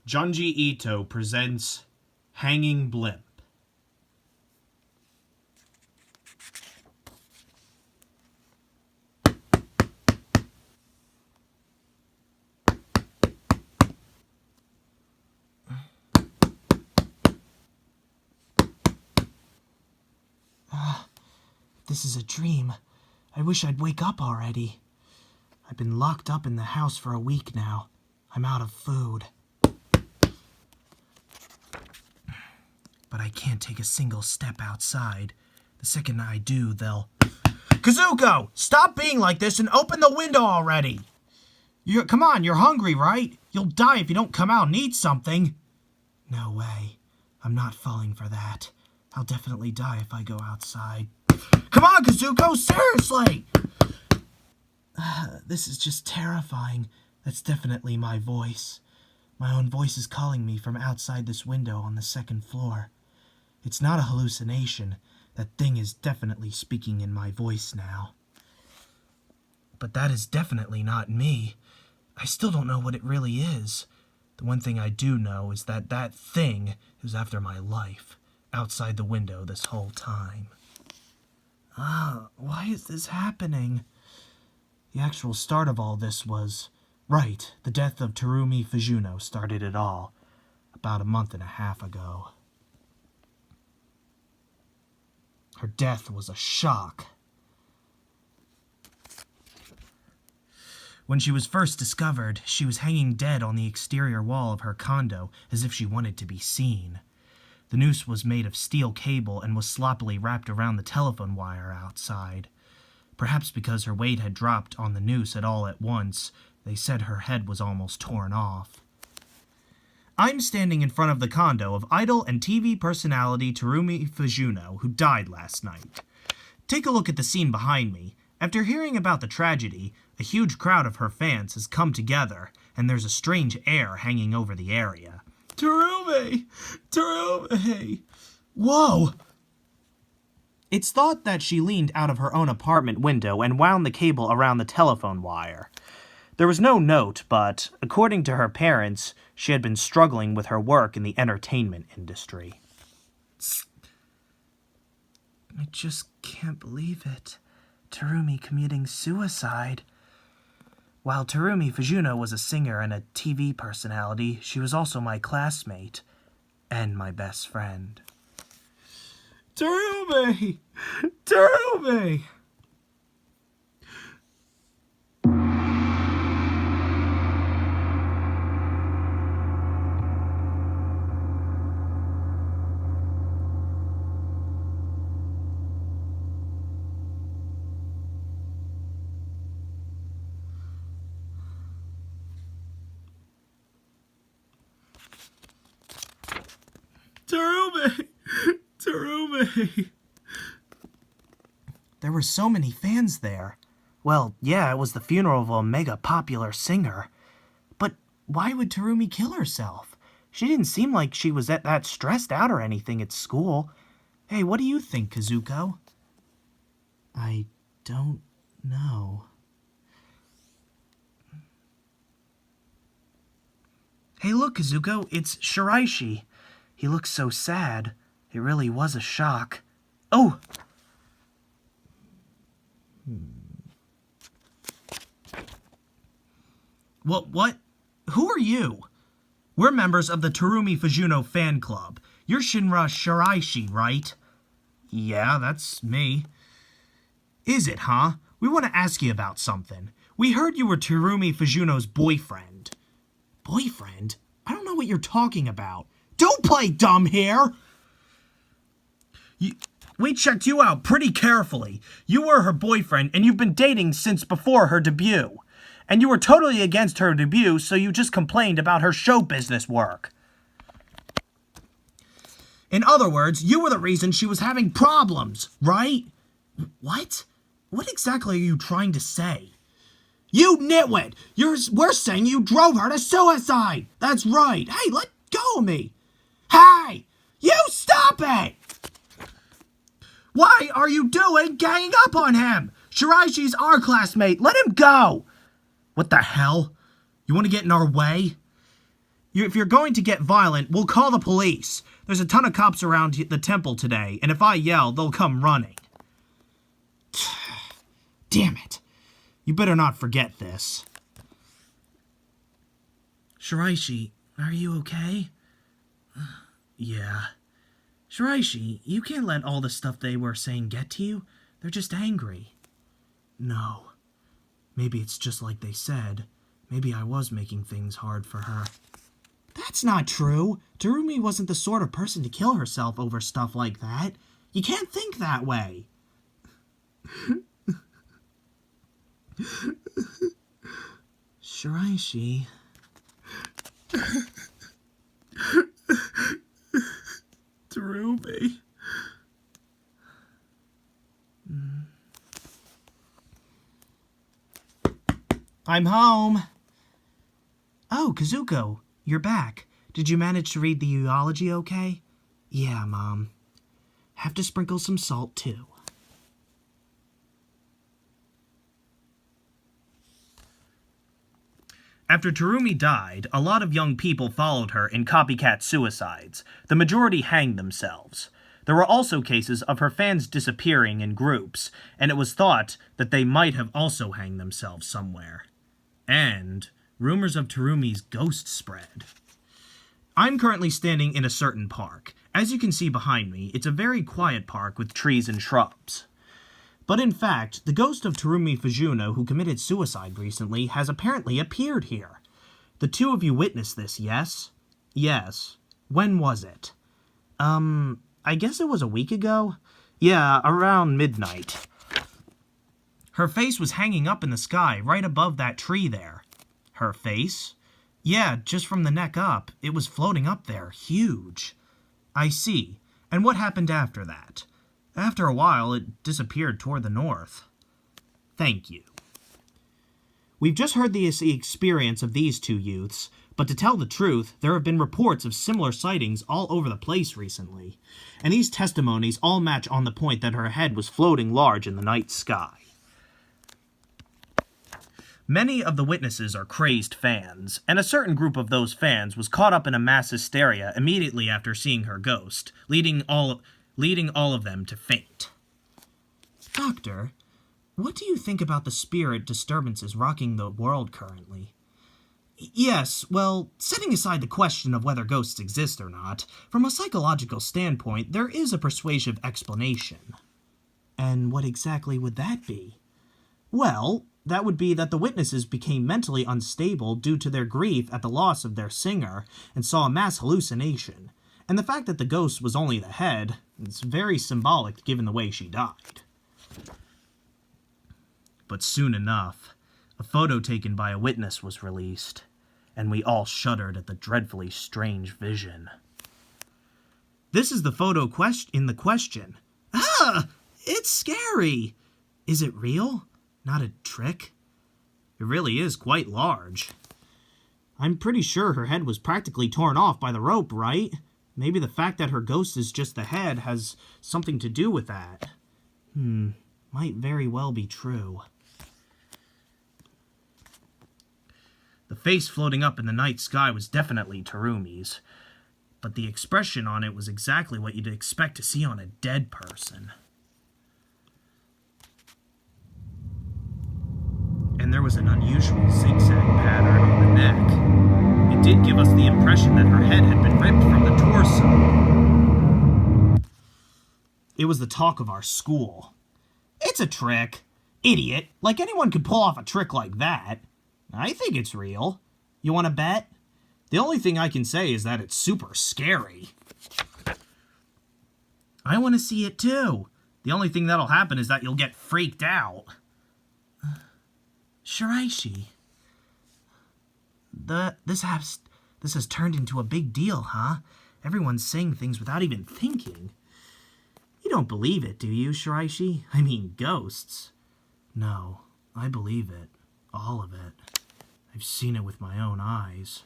Junji Ito presents Hanging Blimp. This is a dream. I wish I'd wake up already. I've been locked up in the house for a week now. I'm out of food. But I can't take a single step outside. The second I do, they'll... Kazuko! Stop being like this and open the window already! Come on, you're hungry, right? You'll die if you don't come out and eat something. No way. I'm not falling for that. I'll definitely die if I go outside. Come on, Kazuko! Seriously! This is just terrifying. That's definitely my voice. My own voice is calling me from outside this window on the second floor. It's not a hallucination. That thing is definitely speaking in my voice now. But that is definitely not me. I still don't know what it really is. The one thing I do know is that that thing is after my life, outside the window this whole time. Why is this happening? The actual start of all this was... Right, the death of Terumi Fujuno started it all, about a month and a half ago. Her death was a shock. When she was first discovered, she was hanging dead on the exterior wall of her condo, as if she wanted to be seen. The noose was made of steel cable and was sloppily wrapped around the telephone wire outside. Perhaps because her weight had dropped on the noose all at once, they said her head was almost torn off. I'm standing in front of the condo of idol and TV personality Terumi Fujuno, who died last night. Take a look at the scene behind me. After hearing about the tragedy, a huge crowd of her fans has come together, and there's a strange air hanging over the area. Terumi! Terumi! Whoa! It's thought that she leaned out of her own apartment window and wound the cable around the telephone wire. There was no note, but, according to her parents, she had been struggling with her work in the entertainment industry. I just can't believe it. Terumi committing suicide. While Terumi Fujuno was a singer and a TV personality, she was also my classmate and my best friend. Terumi! Terumi! Terumi! Terumi! There were so many fans there. Well, yeah, it was the funeral of a mega popular singer. But why would Terumi kill herself? She didn't seem like she was that stressed out or anything at school. Hey, what do you think, Kazuko? I don't know. Hey, look, Kazuko, it's Shiraishi. He looks so sad. It really was a shock. Oh! What? Who are you? We're members of the Terumi Fujuno fan club. You're Shinra Shiraishi, right? Yeah, that's me. Is it, huh? We want to ask you about something. We heard you were Terumi Fujuno's boyfriend. Boyfriend? I don't know what you're talking about. Don't play dumb here! We checked you out pretty carefully. You were her boyfriend, and you've been dating since before her debut. And you were totally against her debut, so you just complained about her show business work. In other words, you were the reason she was having problems, right? What? What exactly are you trying to say? You nitwit! We're saying you drove her to suicide! That's right! Hey, let go of me! Hey! You stop it! Why are you ganging up on him? Shiraishi's our classmate. Let him go! What the hell? You want to get in our way? If you're going to get violent, we'll call the police. There's a ton of cops around the temple today, and if I yell, they'll come running. Damn it. You better not forget this. Shiraishi, are you okay? Yeah. Shiraishi, you can't let all the stuff they were saying get to you. They're just angry. No. Maybe it's just like they said. Maybe I was making things hard for her. That's not true. Terumi wasn't the sort of person to kill herself over stuff like that. You can't think that way. Shiraishi. Terumi. I'm home. Oh, Kazuko, you're back. Did you manage to read the eulogy okay? Yeah, Mom. Have to sprinkle some salt, too. After Terumi died, a lot of young people followed her in copycat suicides. The majority hanged themselves. There were also cases of her fans disappearing in groups, and it was thought that they might have also hanged themselves somewhere. And rumors of Terumi's ghost spread. I'm currently standing in a certain park. As you can see behind me, it's a very quiet park with trees and shrubs. But in fact, the ghost of Terumi Fujuno, who committed suicide recently, has apparently appeared here. The two of you witnessed this, yes? Yes. When was it? I guess it was a week ago? Yeah, around midnight. Her face was hanging up in the sky, right above that tree there. Her face? Yeah, just from the neck up. It was floating up there, huge. I see. And what happened after that? After a while, it disappeared toward the north. Thank you. We've just heard the experience of these two youths, but to tell the truth, there have been reports of similar sightings all over the place recently, and these testimonies all match on the point that her head was floating large in the night sky. Many of the witnesses are crazed fans, and a certain group of those fans was caught up in a mass hysteria immediately after seeing her ghost, leading all of them to faint. Doctor, what do you think about the spirit disturbances rocking the world currently? Yes, well, setting aside the question of whether ghosts exist or not, from a psychological standpoint, there is a persuasive explanation. And what exactly would that be? Well, that would be that the witnesses became mentally unstable due to their grief at the loss of their singer and saw a mass hallucination. And the fact that the ghost was only the head is very symbolic given the way she died. But soon enough, a photo taken by a witness was released, and we all shuddered at the dreadfully strange vision. This is the photo in the question. Ah! It's scary! Is it real? Not a trick? It really is quite large. I'm pretty sure her head was practically torn off by the rope, right? Maybe the fact that her ghost is just the head has something to do with that. Might very well be true. The face floating up in the night sky was definitely Terumi's, but the expression on it was exactly what you'd expect to see on a dead person. And there was an unusual zigzag pattern on the neck. It did give us the impression that her head had been ripped from the torso. It was the talk of our school. It's a trick. Idiot. Like anyone could pull off a trick like that. I think it's real. You want to bet? The only thing I can say is that it's super scary. I want to see it too. The only thing that'll happen is that you'll get freaked out. Shiraishi. This has turned into a big deal, huh? Everyone's saying things without even thinking. You don't believe it, do you, Shiraishi? I mean, ghosts. No, I believe it. All of it. I've seen it with my own eyes.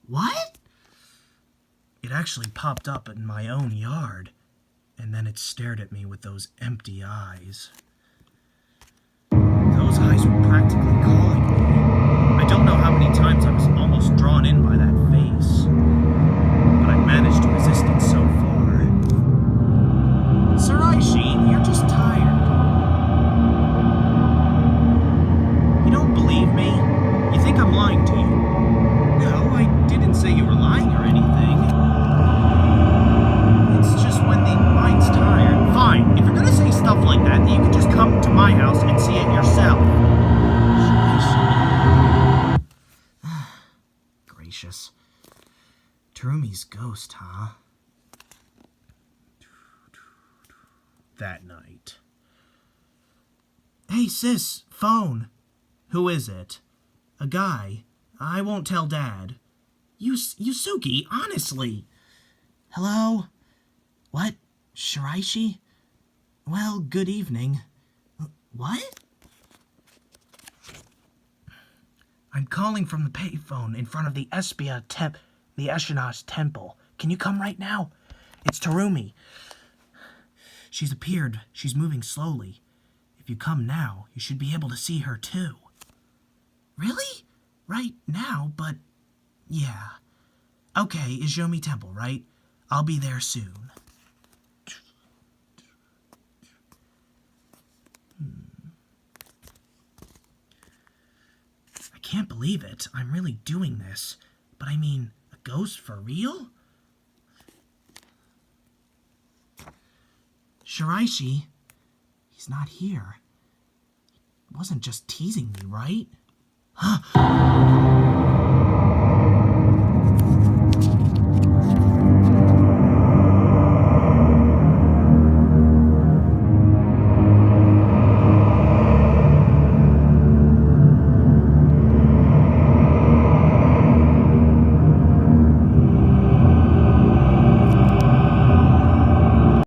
What? It actually popped up in my own yard, and then it stared at me with those empty eyes. Those eyes were practically calling me. I don't know how many times I was almost drawn in by that face. I'm lying to you. No, I didn't say you were lying or anything. It's just when the mind's tired. Fine, if you're gonna say stuff like that, then you can just come to my house and see it yourself. Gracious. Terumi's ghost, huh? That night. Hey, sis, phone. Who is it? A guy. I won't tell Dad. Yusuke, honestly. Hello? What? Shiraishi? Well, good evening. What? I'm calling from the payphone in front of the the Eshina's temple. Can you come right now? It's Terumi. She's appeared. She's moving slowly. If you come now, you should be able to see her too. Really? Right now, but yeah. Okay, Izomi Temple, right? I'll be there soon. I can't believe it. I'm really doing this. But I mean, a ghost for real? Shiraishi, he's not here. He wasn't just teasing me, right? Huh?